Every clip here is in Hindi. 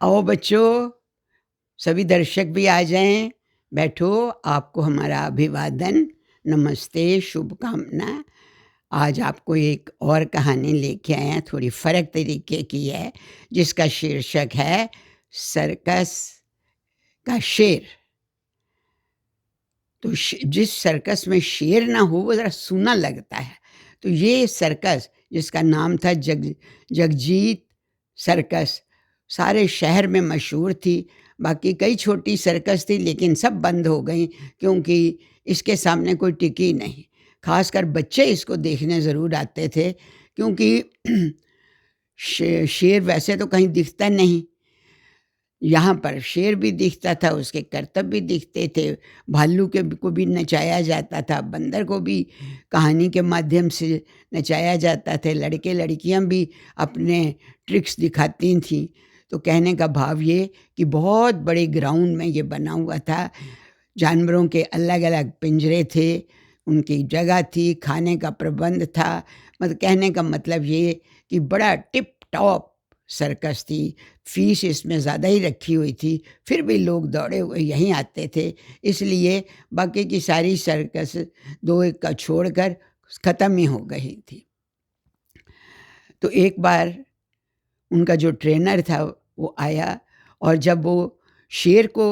आओ बच्चों, सभी दर्शक भी आ जाएँ। बैठो, आपको हमारा अभिवादन, नमस्ते, शुभकामना। आज आपको एक और कहानी लेके आए हैं, थोड़ी फ़र्क तरीके की है, जिसका शीर्षक है सर्कस का शेर। तो जिस सर्कस में शेर ना हो, वो ज़रा सूना लगता है। तो ये सर्कस, जिसका नाम था जगजीत सर्कस, सारे शहर में मशहूर थी। बाकी कई छोटी सर्कस थी, लेकिन सब बंद हो गईं, क्योंकि इसके सामने कोई टिकी नहीं। ख़ासकर बच्चे इसको देखने ज़रूर आते थे, क्योंकि शेर वैसे तो कहीं दिखता नहीं। यहाँ पर शेर भी दिखता था, उसके करतब भी दिखते थे, भालू को भी नचाया जाता था, बंदर को भी कहानी के माध्यम से नचाया जाता था, लड़के-लड़कियाँ भी अपने ट्रिक्स दिखाती थीं। तो कहने का भाव ये कि बहुत बड़े ग्राउंड में ये बना हुआ था, जानवरों के अलग-अलग पिंजरे थे, उनकी जगह थी, खाने का प्रबंध था। मतलब कहने का मतलब ये कि बड़ा टिप टॉप सर्कस थी। फ़ीस इसमें ज़्यादा ही रखी हुई थी, फिर भी लोग दौड़े हुए यहीं आते थे। इसलिए बाकी की सारी सर्कस 2-1 का छोड़कर ख़त्म ही हो गई थी। तो एक बार उनका जो ट्रेनर था वो आया, और जब वो शेर को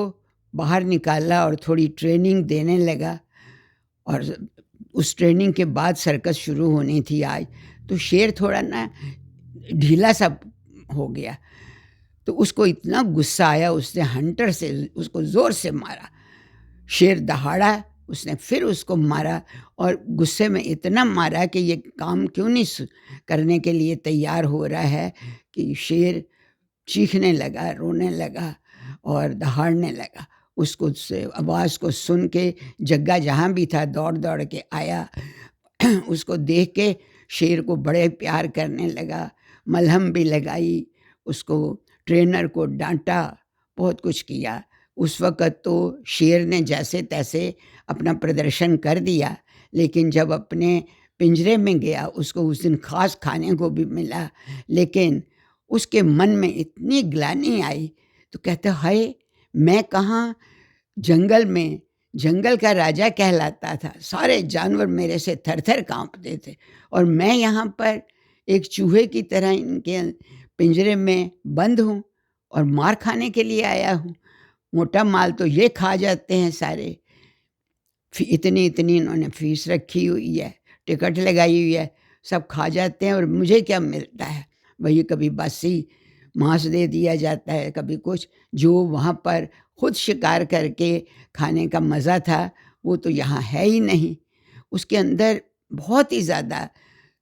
बाहर निकाला और थोड़ी ट्रेनिंग देने लगा, और उस ट्रेनिंग के बाद सर्कस शुरू होनी थी आज, तो शेर थोड़ा ना ढीला-सा हो गया। तो उसको इतना गुस्सा आया, उसने हंटर से उसको ज़ोर से मारा। शेर दहाड़ा, उसने फिर उसको मारा, और गुस्से में इतना मारा कि ये काम क्यों नहीं करने के लिए तैयार हो रहा है, कि शेर चीखने लगा, रोने लगा और दहाड़ने लगा। उसको से आवाज़ को सुन के जग्गा जहाँ भी था दौड़-दौड़ के आया। उसको देख के शेर को बड़े प्यार करने लगा, मलहम भी लगाई, उसको ट्रेनर को डाँटा, बहुत कुछ किया। उस वक़्त तो शेर ने जैसे-तैसे अपना प्रदर्शन कर दिया, लेकिन जब अपने पिंजरे में गया, उसको उस दिन ख़ास खाने को भी मिला, लेकिन उसके मन में इतनी ग्लानि आई, तो कहता, हाय! मैं कहाँ जंगल में, जंगल का राजा कहलाता था, सारे जानवर मेरे से थर-थर काँपते थे, और मैं यहाँ पर एक चूहे की तरह इनके पिंजरे में बंद हूँ और मार खाने के लिए आया हूँ। मोटा माल तो ये खा जाते हैं सारे। इतनी-इतनी इन्होंने फ़ीस रखी हुई है, टिकट लगाई हुई है, सब खा जाते हैं, और मुझे क्या मिलता है? वही कभी बासी मांस दे दिया जाता है, कभी कुछ। जो वहाँ पर खुद शिकार करके खाने का मज़ा था, वो तो यहाँ है ही नहीं। उसके अंदर बहुत ही ज़्यादा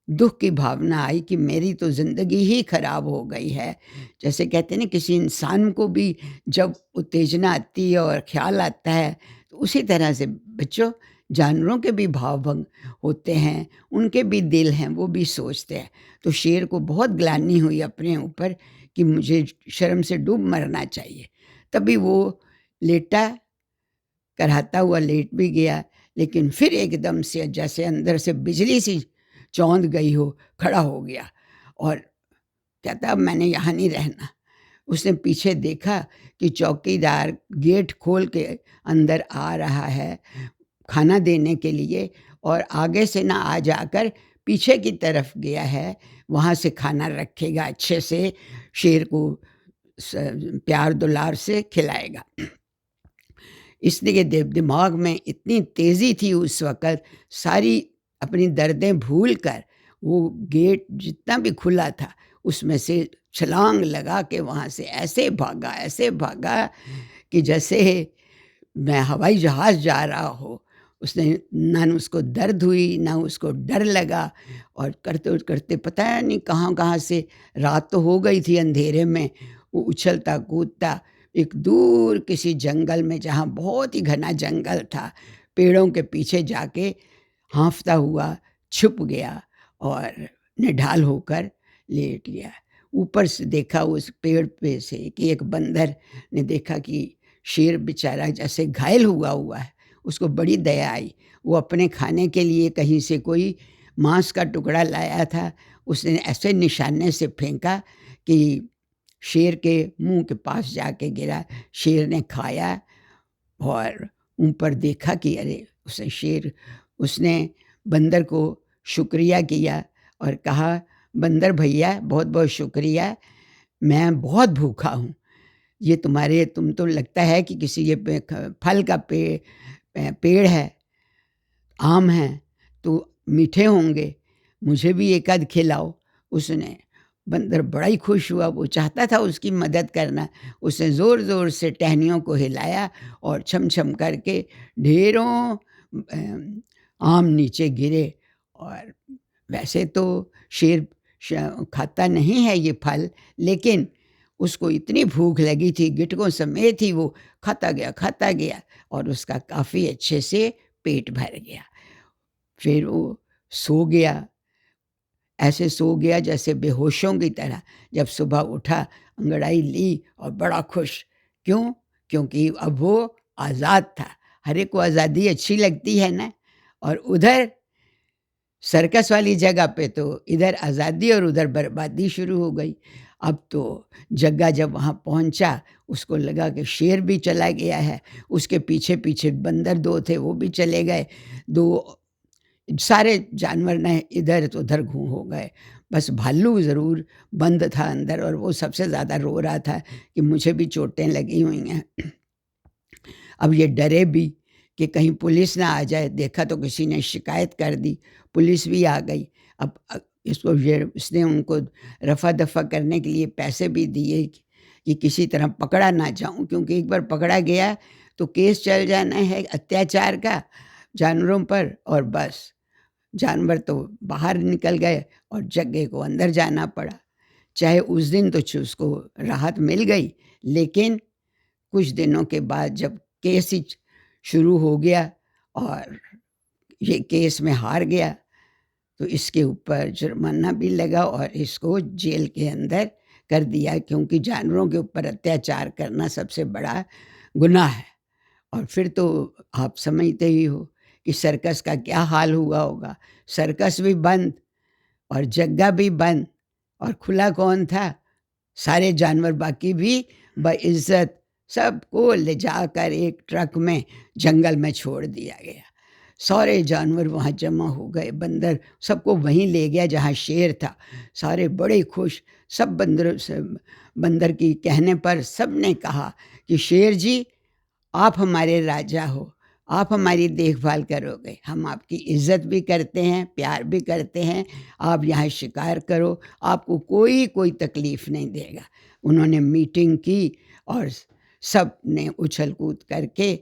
दुःख की भावना आई कि मेरी तो ज़िंदगी ही खराब हो गई है। जैसे कहते हैं ना, किसी इंसान को भी जब उत्तेजना आती है और ख़्याल आता है, तो उसी तरह से बच्चों, जानवरों के भी भाव-भंग होते हैं, उनके भी दिल हैं, वो भी सोचते हैं। तो शेर को बहुत ग्लानि हुई अपने ऊपर कि मुझे शर्म से डूब मरना चाहिए। तभी वो लेटा, कराहता हुआ लेट भी गया, लेकिन फिर एकदम से जैसे अंदर से बिजली सी चौंध गई हो, खड़ा हो गया, और कहता, अब मैंने यहाँ नहीं रहना। उसने पीछे देखा कि चौकीदार गेट खोल के अंदर आ रहा है खाना देने के लिए, और आगे से ना आ जाकर पीछे की तरफ गया है, वहाँ से खाना रखेगा, अच्छे से शेर को प्यार दुलार से खिलाएगा। इसलिए दिमाग में इतनी तेज़ी थी उस वक़्त, सारी अपनी दर्दें भूल कर वो गेट जितना भी खुला था, उसमें से छलांग लगा के वहाँ से ऐसे भागा कि जैसे मैं हवाई जहाज़ जा रहा हो। उसने ना उसको दर्द हुई, ना उसको डर लगा, और करते-करते पता नहीं कहाँ-कहाँ से, रात तो हो गई थी, अंधेरे में वो उछलता-कूदता एक दूर किसी जंगल में, जहाँ बहुत ही घना जंगल था, पेड़ों के पीछे जाके हाँफता हुआ छुप गया और निढाल होकर लेट गया। ऊपर से देखा उस पेड़ पे से कि एक बंदर ने देखा कि शेर बेचारा जैसे घायल हुआ हुआ है, उसको बड़ी दया आई। वो अपने खाने के लिए कहीं से कोई मांस का टुकड़ा लाया था, उसने ऐसे निशाने से फेंका कि शेर के मुंह के पास जाके गिरा। शेर ने खाया और ऊपर देखा कि अरे उसने बंदर को शुक्रिया किया और कहा, बंदर भैया बहुत बहुत शुक्रिया, मैं बहुत भूखा हूँ। ये तुम तो लगता है कि किसी ये फल का पेड़ है, आम हैं, तो मीठे होंगे, मुझे भी एक आध खिलाओ। उसने बंदर बड़ा ही खुश हुआ, वो चाहता था उसकी मदद करना। उसने ज़ोर-ज़ोर से टहनियों को हिलाया और छम-छम करके ढेरों आम नीचे गिरे। और वैसे तो शेर खाता नहीं है ये फल, लेकिन उसको इतनी भूख लगी थी, गिटकों समेत ही वो खाता गया और उसका काफ़ी अच्छे से पेट भर गया। फिर वो सो गया, ऐसे सो गया जैसे बेहोशों की तरह। जब सुबह उठा, अंगड़ाई ली और बड़ा खुश। क्यों? क्योंकि अब वो आज़ाद था। हर एक को आज़ादी अच्छी लगती है ना। और उधर सर्कस वाली जगह पे तो इधर आज़ादी और उधर बर्बादी शुरू हो गई। अब तो जग्गा जब वहाँ पहुँचा, उसको लगा कि शेर भी चला गया है, उसके पीछे-पीछे बंदर 2 थे वो भी चले गए। 2 सारे जानवर न इधर-उधर घूम हो गए। बस भालू ज़रूर बंद था अंदर और वो सबसे ज़्यादा रो रहा था कि मुझे भी चोटें लगी हुई हैं। अब ये डरे भी कि कहीं पुलिस ना आ जाए। देखा तो किसी ने शिकायत कर दी, पुलिस भी आ गई। अब इसने उनको रफ़ा-दफ़ा करने के लिए पैसे भी दिए कि किसी तरह पकड़ा ना जाऊँ, क्योंकि एक बार पकड़ा गया तो केस चल जाना है अत्याचार का जानवरों पर। और बस जानवर तो बाहर निकल गए और जग्गे को अंदर जाना पड़ा। चाहे उस दिन तो उसको राहत मिल गई, लेकिन कुछ दिनों के बाद जब केस ही शुरू हो गया और ये केस में हार गया, तो इसके ऊपर जुर्माना भी लगा और इसको जेल के अंदर कर दिया, क्योंकि जानवरों के ऊपर अत्याचार करना सबसे बड़ा गुनाह है। और फिर तो आप समझते ही हो कि सर्कस का क्या हाल हुआ होगा। सर्कस भी बंद और जग्गा भी बंद, और खुला कौन था? सारे जानवर बाकी भी बइज़्ज़त सबको ले जाकर एक ट्रक में जंगल में छोड़ दिया गया। सारे जानवर वहाँ जमा हो गए, बंदर सबको वहीं ले गया जहाँ शेर था। सारे बड़े खुश, सब बंदर की कहने पर सब ने कहा कि शेर जी, आप हमारे राजा हो, आप हमारी देखभाल करोगे, हम आपकी इज़्ज़त भी करते हैं, प्यार भी करते हैं, आप यहाँ शिकार करो, आपको कोई तकलीफ़ नहीं देगा। उन्होंने मीटिंग की और सब ने उछल-कूद करके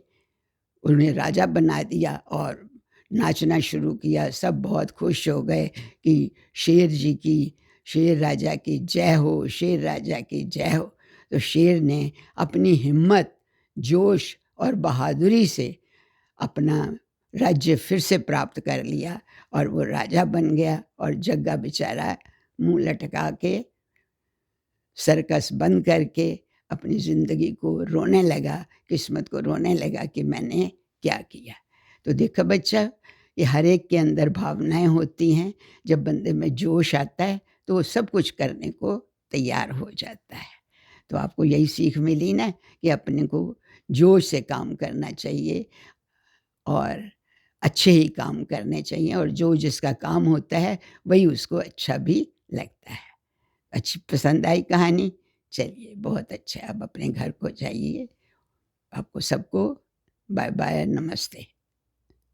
उन्हें राजा बना दिया और नाचना शुरू किया। सब बहुत खुश हो गए कि शेर जी की, शेर राजा की जय हो, शेर राजा की जय हो। तो शेर ने अपनी हिम्मत, जोश और बहादुरी से अपना राज्य फिर से प्राप्त कर लिया और वो राजा बन गया। और जग्गा बेचारा मुँह लटका के सर्कस बंद करके अपनी ज़िंदगी को रोने लगा, किस्मत को रोने लगा कि मैंने क्या किया। तो देखो बच्चा, ये हर एक के अंदर भावनाएँ होती हैं। जब बंदे में जोश आता है तो वो सब कुछ करने को तैयार हो जाता है। तो आपको यही सीख मिली ना कि अपने को जोश से काम करना चाहिए और अच्छे ही काम करने चाहिए, और जो जिसका काम होता है वही उसको अच्छा भी लगता है। अच्छी पसंद आई कहानी? चलिए बहुत अच्छा, अब अपने घर को जाइए। आपको सबको बाय-बाय, नमस्ते।